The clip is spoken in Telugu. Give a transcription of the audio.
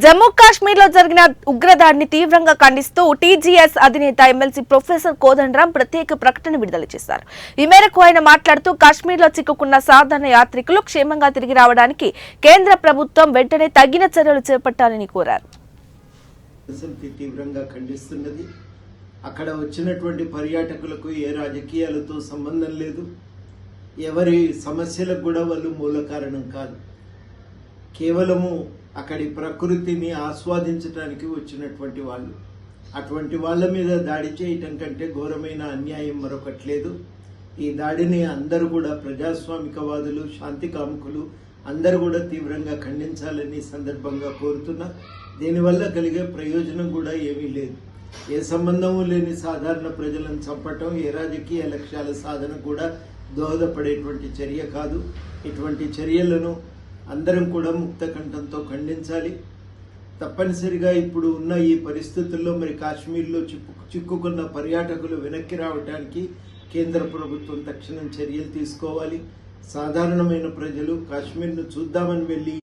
జమ్మూ కాశ్మీర్ లో జరిగిన ఉగ్రదాడిని తీవ్రంగా ఖండిస్తూ టీజీఎస్ అధినేత ఎమ్మెల్సీ ప్రొఫెసర్ కోదండరాం ప్రత్యేక ప్రకటన విడుదల చేశారు. ఈ మేరకు ఆయన మాట్లాడుతూ కాశ్మీర్ లో చిక్కుకున్న సాధారణ యాత్రికులు క్షేమంగా తిరిగి రావడానికి కేంద్ర ప్రభుత్వం వెంటనే తగిన చర్యలు చేపట్టాలని కోరారు. తీవ్రంగా ఖండిస్తున్నది. అక్కడ వచ్చినటువంటి పర్యాటకులకు ఏ రాజకీయాలతో సంబంధం లేదు. ఎవరి సమస్యలకు కూడా వాళ్ళు మూల కారణం కాదు. కేవలము అక్కడి ప్రకృతిని ఆస్వాదించడానికి వచ్చినటువంటి వాళ్ళు. అటువంటి వాళ్ళ మీద దాడి చేయటం కంటే ఘోరమైన అన్యాయం మరొకటి లేదు. ఈ దాడిని అందరూ కూడా ప్రజాస్వామికవాదులు, శాంతి కాముకులు అందరూ కూడా తీవ్రంగా ఖండించాలని సందర్భంగా కోరుతున్నా. దీనివల్ల కలిగే ప్రయోజనం కూడా ఏమీ లేదు. ఏ సంబంధము లేని సాధారణ ప్రజలను చంపటం ఏ రాజకీయ లక్ష్యాల సాధన కూడా దోహదపడేటువంటి చర్య కాదు. ఇటువంటి చర్యలను అందరం కూడా ముక్త కంఠంతో ఖండించాలి. తప్పనిసరిగా ఇప్పుడు ఉన్న ఈ పరిస్థితుల్లో మరి కాశ్మీర్లో చిక్కుకున్న పర్యాటకులు వెనక్కి రావడానికి కేంద్ర ప్రభుత్వం తక్షణం చర్యలు తీసుకోవాలి. సాధారణమైన ప్రజలు కాశ్మీర్ను చూద్దామని వెళ్ళి